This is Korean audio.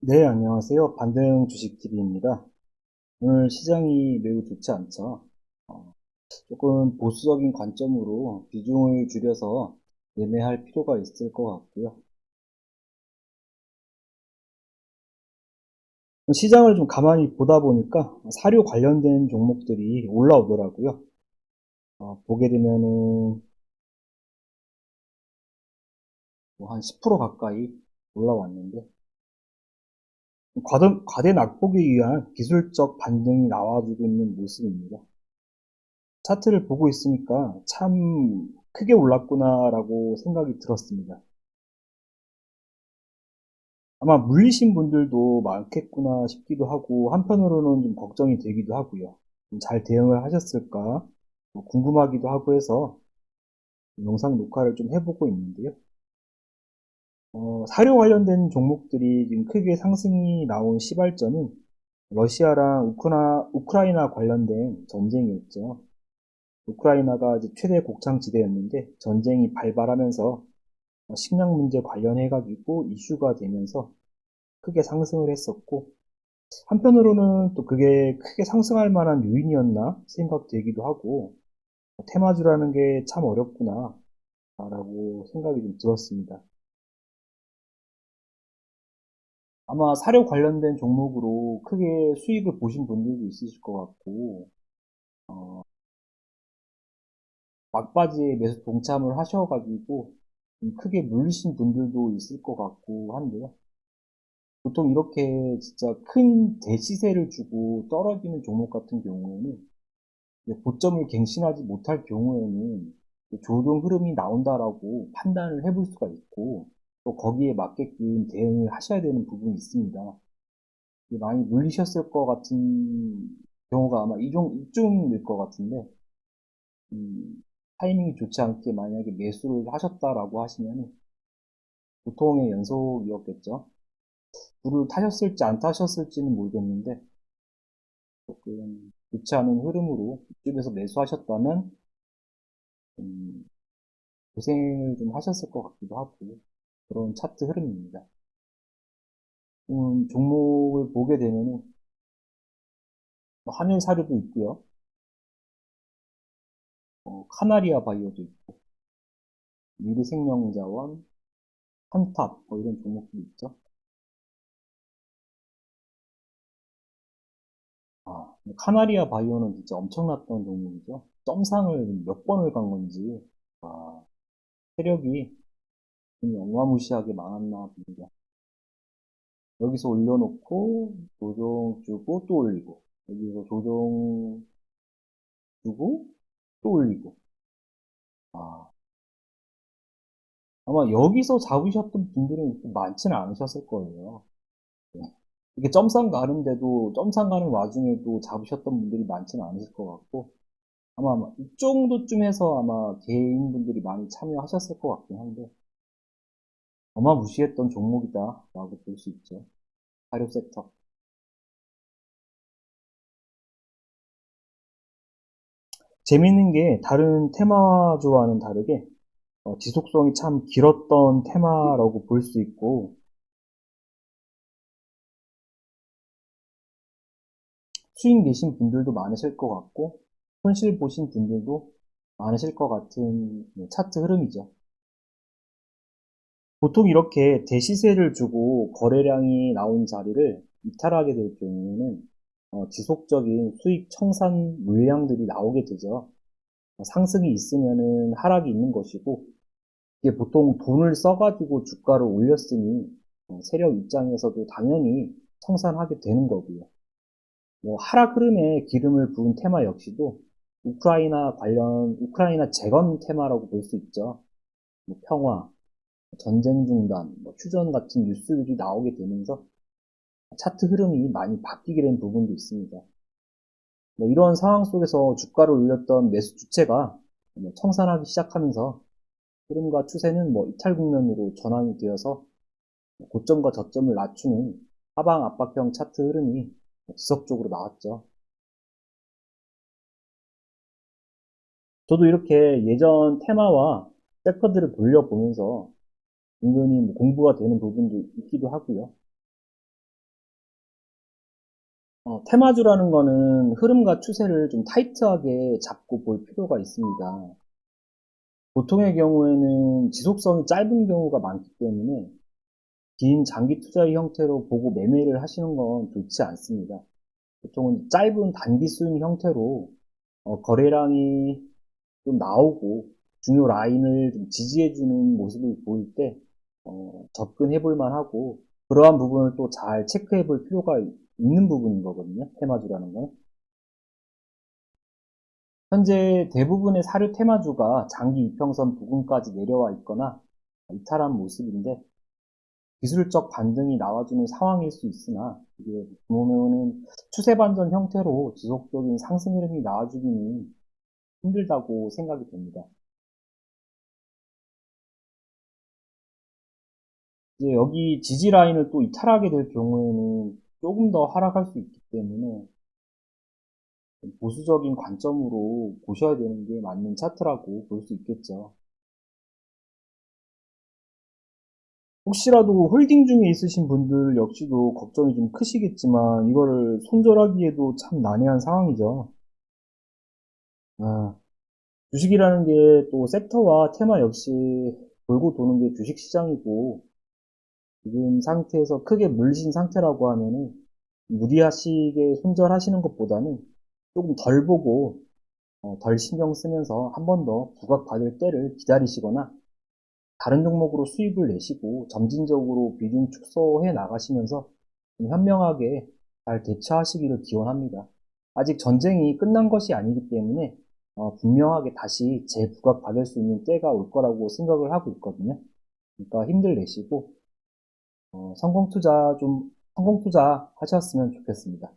네, 안녕하세요. 반등 주식TV입니다. 오늘 시장이 매우 좋지 않죠. 조금 보수적인 관점으로 비중을 줄여서 매매할 필요가 있을 것 같고요. 시장을 좀 가만히 보다 보니까 사료 관련된 종목들이 올라오더라고요. 보게 되면은 뭐한 10% 가까이 올라왔는데, 과대 낙폭에 의한 기술적 반등이 나와주고 있는 모습입니다. 차트를 보고 있으니까 참 크게 올랐구나라고 생각이 들었습니다. 아마 물리신 분들도 많겠구나 싶기도 하고 한편으로는 좀 걱정이 되기도 하고요. 좀 잘 대응을 하셨을까 궁금하기도 하고 해서 영상 녹화를 좀 해보고 있는데요. 사료 관련된 종목들이 지금 크게 상승이 나온 시발점은 러시아랑 우크라이나 관련된 전쟁이었죠. 우크라이나가 이제 최대 곡창지대였는데 전쟁이 발발하면서 식량 문제 관련해가지고 이슈가 되면서 크게 상승을 했었고, 한편으로는 또 그게 크게 상승할 만한 요인이었나 생각되기도 하고, 테마주라는 게 참 어렵구나 라고 생각이 좀 들었습니다. 아마 사료 관련된 종목으로 크게 수익을 보신 분들도 있으실 것 같고, 막바지에 매수 동참을 하셔가지고 좀 크게 물리신 분들도 있을 것 같고 한데요. 보통 이렇게 진짜 큰 대시세를 주고 떨어지는 종목 같은 경우에는 고점을 갱신하지 못할 경우에는 조정 흐름이 나온다라고 판단을 해볼 수가 있고 또 거기에 맞게끔 대응을 하셔야 되는 부분이 있습니다. 많이 물리셨을 것 같은 경우가 아마 이쯤일 것 같은데 타이밍이 좋지 않게 만약에 매수를 하셨다라고 하시면 보통의 연속이었겠죠. 불을 타셨을지 안 타셨을지는 모르겠는데 조금 좋지 않은 흐름으로 이쪽에서 매수하셨다면 음, 고생을 좀 하셨을 것 같기도 하고 그런 차트 흐름입니다. 종목을 보게 되면은 뭐 한일 사료도 있고요. 카나리아 바이오도 있고 미래생명자원, 한탑 뭐 이런 종목들이 있죠. 카나리아 바이오는 진짜 엄청났던 종목이죠. 점상을 몇 번을 간 건지 아, 세력이 어마무시하게 많았나 봅니다. 여기서 올려놓고 조정 주고 또 올리고 여기서 조정 주고 또 올리고 아, 아마 여기서 잡으셨던 분들은 많지는 않으셨을 거예요. 네. 이게 점상 가는데도 점상 가는 와중에도 잡으셨던 분들이 많지는 않으실 것 같고 아마 이 정도쯤에서 아마 개인분들이 많이 참여하셨을 것 같긴 한데 어마무시했던 종목이다 라고 볼 수 있죠. 사료 섹터. 재밌는 게 다른 테마주와는 다르게 지속성이 참 길었던 테마라고 볼 수 있고 수익 내신 분들도 많으실 것 같고 손실 보신 분들도 많으실 것 같은 차트 흐름이죠. 보통 이렇게 대시세를 주고 거래량이 나온 자리를 이탈하게 될 경우에는 지속적인 수익 청산 물량들이 나오게 되죠. 상승이 있으면은 하락이 있는 것이고 이게 보통 돈을 써가지고 주가를 올렸으니 세력 입장에서도 당연히 청산하게 되는 거고요. 뭐 하락 흐름에 기름을 부은 테마 역시도 우크라이나 재건 테마라고 볼 수 있죠. 뭐 평화, 전쟁 중단, 뭐 휴전 같은 뉴스들이 나오게 되면서 차트 흐름이 많이 바뀌게 된 부분도 있습니다. 뭐 이런 상황 속에서 주가를 올렸던 매수 주체가 청산하기 시작하면서 흐름과 추세는 뭐 이탈 국면으로 전환이 되어서 고점과 저점을 낮추는 하방 압박형 차트 흐름이 지속적으로 나왔죠. 저도 이렇게 예전 테마와 섹터들을 돌려보면서 은근히 뭐 공부가 되는 부분도 있기도 하고요. 테마주라는 거는 흐름과 추세를 좀 타이트하게 잡고 볼 필요가 있습니다. 보통의 경우에는 지속성이 짧은 경우가 많기 때문에 긴 장기 투자의 형태로 보고 매매를 하시는 건 좋지 않습니다. 보통은 짧은 단기 수익 형태로 거래량이 좀 나오고 중요 라인을 좀 지지해주는 모습을 보일 때 접근해 볼 만하고 그러한 부분을 또 잘 체크해 볼 필요가 있는 부분인 거거든요. 테마주라는 건. 현재 대부분의 사료 테마주가 장기 이평선 부근까지 내려와 있거나 이탈한 모습인데 기술적 반등이 나와주는 상황일 수 있으나 이게 보면은 추세 반전 형태로 지속적인 상승 흐름이 나와주기는 힘들다고 생각이 됩니다. 이제 여기 지지 라인을 또 이탈하게 될 경우에는 조금 더 하락할 수 있기 때문에 보수적인 관점으로 보셔야 되는 게 맞는 차트라고 볼 수 있겠죠. 혹시라도 홀딩 중에 있으신 분들 역시도 걱정이 좀 크시겠지만 이거를 손절하기에도 참 난해한 상황이죠. 아, 주식이라는 게 또 섹터와 테마 역시 돌고 도는 게 주식시장이고 지금 상태에서 크게 물리신 상태라고 하면은 무리하시게 손절하시는 것보다는 조금 덜 보고 덜 신경 쓰면서 한 번 더 부각받을 때를 기다리시거나 다른 종목으로 수입을 내시고 점진적으로 비중 축소해 나가시면서 좀 현명하게 잘 대처하시기를 기원합니다. 아직 전쟁이 끝난 것이 아니기 때문에 분명하게 다시 재부각받을 수 있는 때가 올 거라고 생각을 하고 있거든요. 그러니까 힘들 내시고 성공 투자 하셨으면 좋겠습니다.